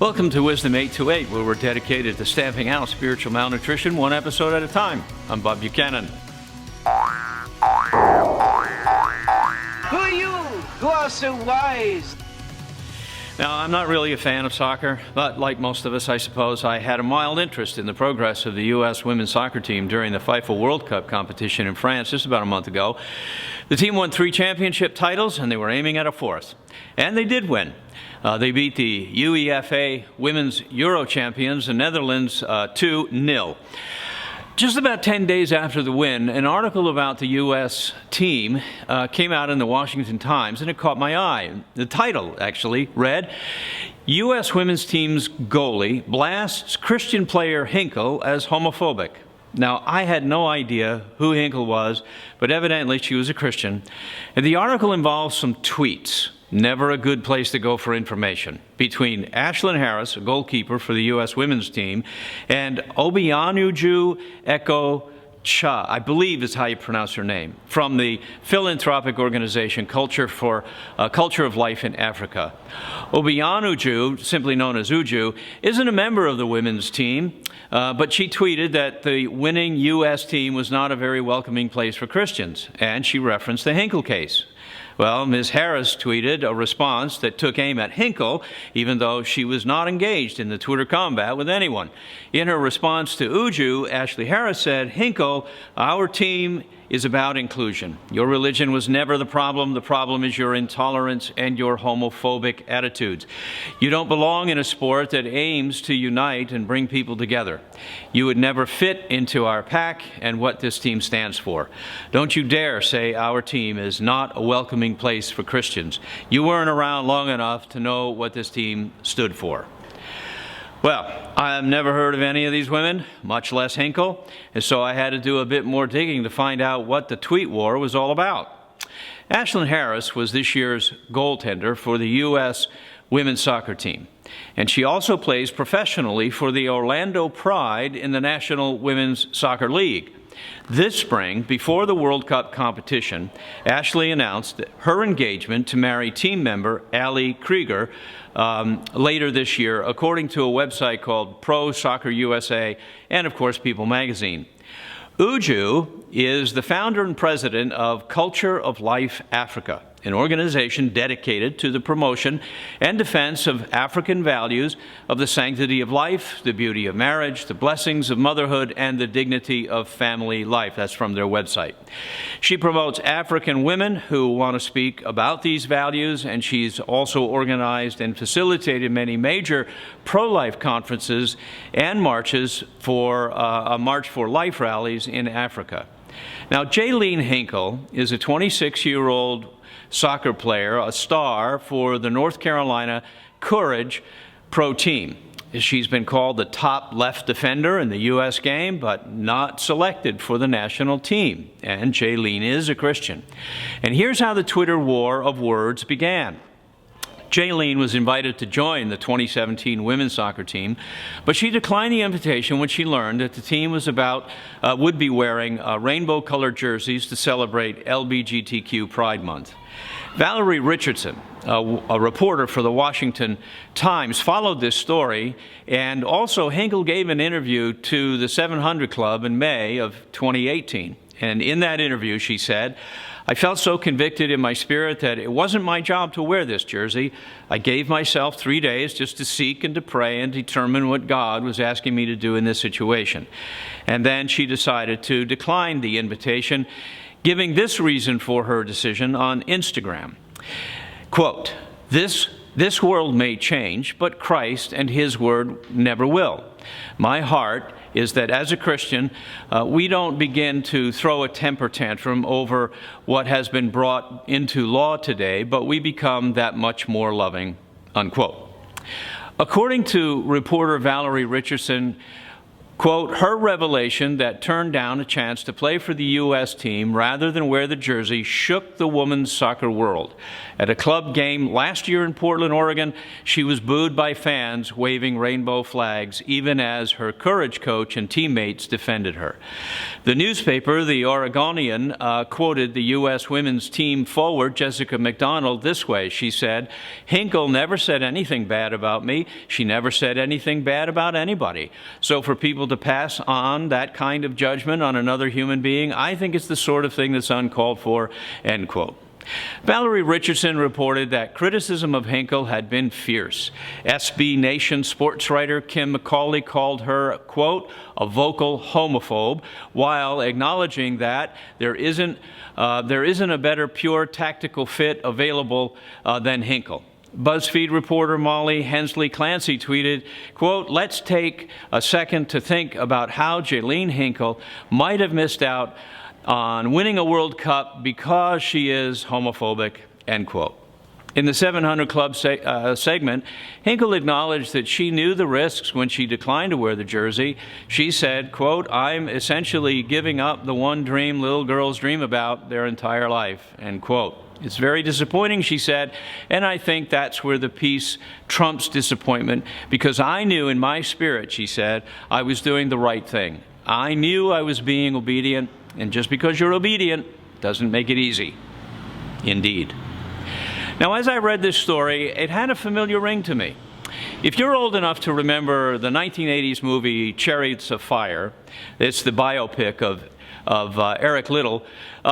Welcome to Wisdom 828, where we're dedicated to stamping out spiritual malnutrition one episode at a time. I'm Bob Buchanan. Who are you who are so wise? Now, I'm not really a fan of soccer, but like most of us, I suppose, I had a mild interest in the progress of the U.S. women's soccer team during the FIFA World Cup competition in France just about a month ago. The team won 3 championship titles, and they were aiming at a 4th. And they did win. They beat the UEFA Women's Euro champions, the Netherlands, 2-0. Just about 10 days after the win, an article about the U.S. team came out in the Washington Times, and it caught my eye. The title, actually, read, U.S. women's team's goalie blasts Christian player Hinkle as homophobic. Now, I had no idea who Hinkle was, but evidently she was a Christian. And the article involves some tweets. Never a good place to go for information. Between Ashlyn Harris, a goalkeeper for the U.S. women's team, and Obianuju Eko Cha, I believe is how you pronounce her name, from the philanthropic organization Culture of Life in Africa. Obianuju, simply known as Uju, isn't a member of the women's team, but she tweeted that the winning U.S. team was not a very welcoming place for Christians, and she referenced the Hinkle case. Well, Ms. Harris tweeted a response that took aim at Hinkle, even though she was not engaged in the Twitter combat with anyone. In her response to Uju, Ashley Harris said, Hinkle, our team is about inclusion. Your religion was never the problem. The problem is your intolerance and your homophobic attitudes. You don't belong in a sport that aims to unite and bring people together. You would never fit into our pack and what this team stands for. Don't you dare say our team is not a welcoming place for Christians. You weren't around long enough to know what this team stood for. Well, I've never heard of any of these women, much less Hinkle, and so I had to do a bit more digging to find out what the tweet war was all about. Ashlyn Harris was this year's goaltender for the U.S. women's soccer team, and she also plays professionally for the Orlando Pride in the National Women's Soccer League. This spring, before the World Cup competition, Ashley announced her engagement to marry team member Ali Krieger later this year, according to a website called Pro Soccer USA and, of course, People magazine. Uju is the founder and president of Culture of Life Africa, an organization dedicated to the promotion and defense of African values of the sanctity of life, the beauty of marriage, the blessings of motherhood, and the dignity of family life. That's from their website. She promotes African women who want to speak about these values, and she's also organized and facilitated many major pro-life conferences and marches for a March for Life rallies in Africa. Now, Jaylene Hinkle is a 26-year-old soccer player, a star for the North Carolina Courage Pro team. She's been called the top left defender in the U.S. game, but not selected for the national team. And Jaylene is a Christian. And here's how the Twitter war of words began. Jaylene was invited to join the 2017 women's soccer team, but she declined the invitation when she learned that the team would be wearing rainbow-colored jerseys to celebrate LGBTQ Pride Month. Valerie Richardson, a reporter for the Washington Times, followed this story, and also Hinkle gave an interview to the 700 Club in May of 2018. And in that interview, she said, I felt so convicted in my spirit that it wasn't my job to wear this jersey. I gave myself 3 days just to seek and to pray and determine what God was asking me to do in this situation. And then she decided to decline the invitation, giving this reason for her decision on Instagram. Quote, this world may change, but Christ and His Word never will. My heart is that as a Christian, we don't begin to throw a temper tantrum over what has been brought into law today, but we become that much more loving, unquote. According to reporter Valerie Richardson, Quote, her revelation that turned down a chance to play for the U.S. team rather than wear the jersey shook the women's soccer world. At a club game last year in Portland, Oregon, she was booed by fans waving rainbow flags, even as her Courage coach and teammates defended her. The newspaper, The Oregonian, quoted the U.S. women's team forward, Jessica McDonald, this way. She said, Hinkle never said anything bad about me. She never said anything bad about anybody. So for people to pass on that kind of judgment on another human being, I think it's the sort of thing that's uncalled for, end quote. Valerie Richardson reported that criticism of Hinkle had been fierce. SB Nation sports writer Kim McCauley called her, quote, a vocal homophobe, while acknowledging that there isn't a better pure tactical fit available than Hinkle. BuzzFeed reporter Molly Hensley Clancy tweeted, quote, let's take a second to think about how Jaylene Hinkle might have missed out on winning a World Cup because she is homophobic, end quote. In the 700 Club segment, Hinkle acknowledged that she knew the risks when she declined to wear the jersey. She said, quote, I'm essentially giving up the one dream little girls dream about their entire life, end quote. It's very disappointing, she said, and I think that's where the piece trumps disappointment, because I knew in my spirit, she said, I was doing the right thing. I knew I was being obedient, and just because you're obedient doesn't make it easy. Indeed. Now, as I read this story, it had a familiar ring to me. If you're old enough to remember the 1980s movie Chariots of Fire, it's the biopic of Eric Liddell,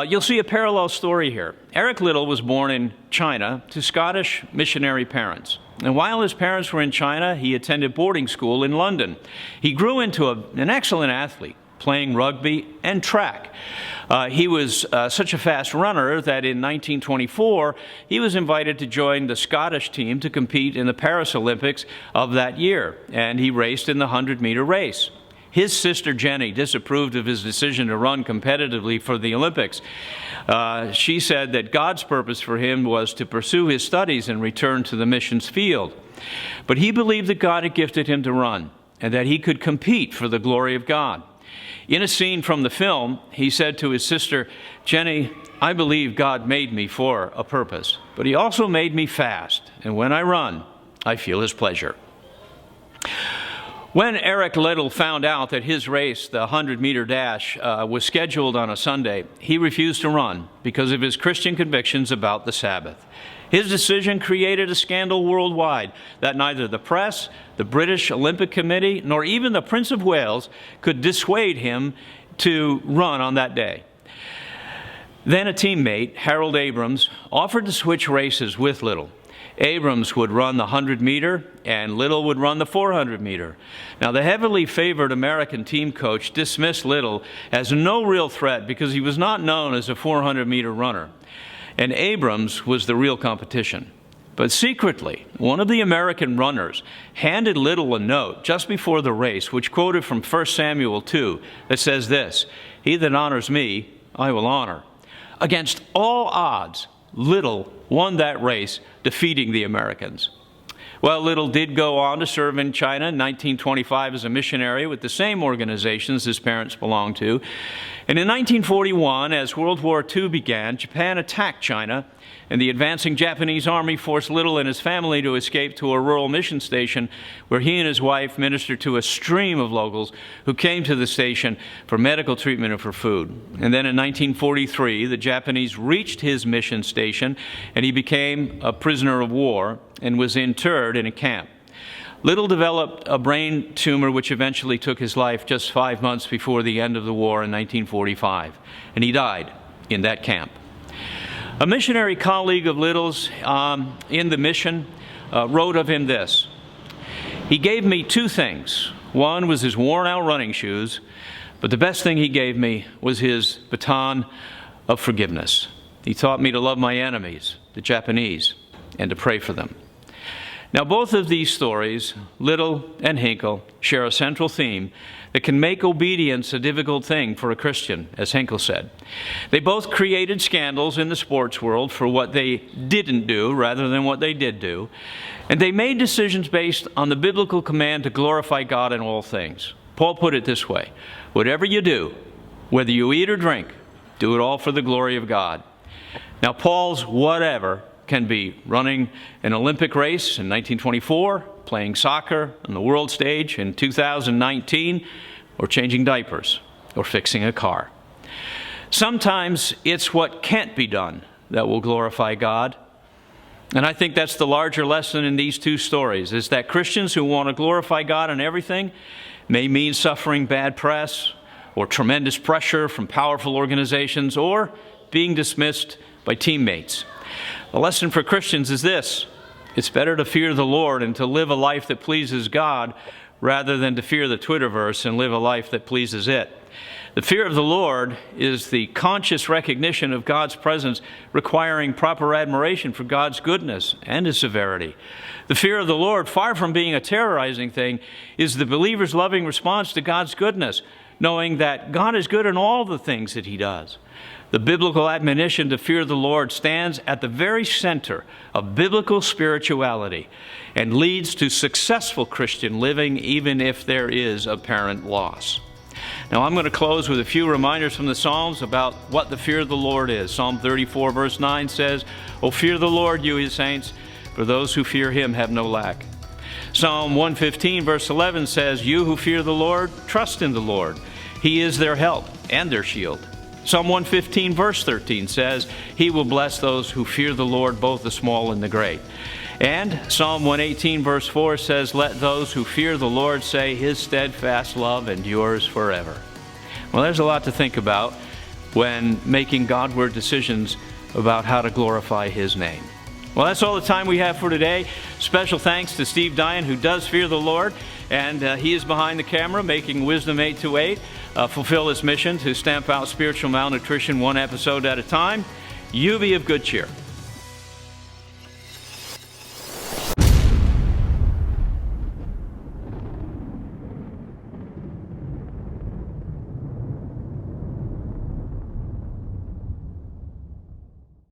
you'll see a parallel story here. Eric Liddell was born in China to Scottish missionary parents. And while his parents were in China, he attended boarding school in London. He grew into an excellent athlete, playing rugby and track. He was such a fast runner that in 1924, he was invited to join the Scottish team to compete in the Paris Olympics of that year, and he raced in the 100-meter race. His sister Jenny disapproved of his decision to run competitively for the Olympics. She said that God's purpose for him was to pursue his studies and return to the missions field. But he believed that God had gifted him to run and that he could compete for the glory of God. In a scene from the film, he said to his sister, Jenny, I believe God made me for a purpose, but he also made me fast, and when I run, I feel his pleasure. When Eric Liddell found out that his race, the 100-meter dash, was scheduled on a Sunday, he refused to run because of his Christian convictions about the Sabbath. His decision created a scandal worldwide that neither the press, the British Olympic Committee, nor even the Prince of Wales could dissuade him to run on that day. Then a teammate, Harold Abrams, offered to switch races with Liddell. Abrams would run the 100-meter, and Liddell would run the 400-meter. Now, the heavily favored American team coach dismissed Liddell as no real threat because he was not known as a 400-meter runner, and Abrams was the real competition. But secretly, one of the American runners handed Liddell a note just before the race, which quoted from 1 Samuel 2, that says this, he that honors me, I will honor. Against all odds, Liddell won that race, defeating the Americans. Well, Liddell did go on to serve in China in 1925 as a missionary with the same organizations his parents belonged to. And in 1941, as World War II began, Japan attacked China, and the advancing Japanese army forced Liddell and his family to escape to a rural mission station where he and his wife ministered to a stream of locals who came to the station for medical treatment and for food. And then in 1943, the Japanese reached his mission station, and he became a prisoner of war and was interred in a camp. Liddell developed a brain tumor which eventually took his life just 5 months before the end of the war in 1945, and he died in that camp. A missionary colleague of Liddell's in the mission wrote of him this, he gave me two things. One was his worn-out running shoes, but the best thing he gave me was his baton of forgiveness. He taught me to love my enemies, the Japanese, and to pray for them. Now, both of these stories, Liddell and Hinkle, share a central theme that can make obedience a difficult thing for a Christian, as Hinkle said. They both created scandals in the sports world for what they didn't do rather than what they did do, and they made decisions based on the biblical command to glorify God in all things. Paul put it this way: whatever you do, whether you eat or drink, do it all for the glory of God. Now, Paul's whatever can be running an Olympic race in 1924, playing soccer on the world stage in 2019, or changing diapers, or fixing a car. Sometimes it's what can't be done that will glorify God. And I think that's the larger lesson in these two stories, is that Christians who want to glorify God in everything may mean suffering bad press, or tremendous pressure from powerful organizations, or being dismissed by teammates. The lesson for Christians is this: it's better to fear the Lord and to live a life that pleases God rather than to fear the Twitterverse and live a life that pleases it. The fear of the Lord is the conscious recognition of God's presence, requiring proper admiration for God's goodness and His severity. The fear of the Lord, far from being a terrorizing thing, is the believer's loving response to God's goodness, knowing that God is good in all the things that He does. The biblical admonition to fear the Lord stands at the very center of biblical spirituality and leads to successful Christian living, even if there is apparent loss. Now, I'm going to close with a few reminders from the Psalms about what the fear of the Lord is. Psalm 34, verse 9 says, "O fear the Lord, you His saints, for those who fear Him have no lack." Psalm 115, verse 11 says, "You who fear the Lord, trust in the Lord. He is their help and their shield." Psalm 115, verse 13 says, "He will bless those who fear the Lord, both the small and the great." And Psalm 118, verse 4 says, "Let those who fear the Lord say, His steadfast love endures forever." Well, there's a lot to think about when making Godward decisions about how to glorify His name. Well, that's all the time we have for today. Special thanks to Steve Dyan, who does fear the Lord, and he is behind the camera making Wisdom 828 fulfill its mission to stamp out spiritual malnutrition one episode at a time. You be of good cheer.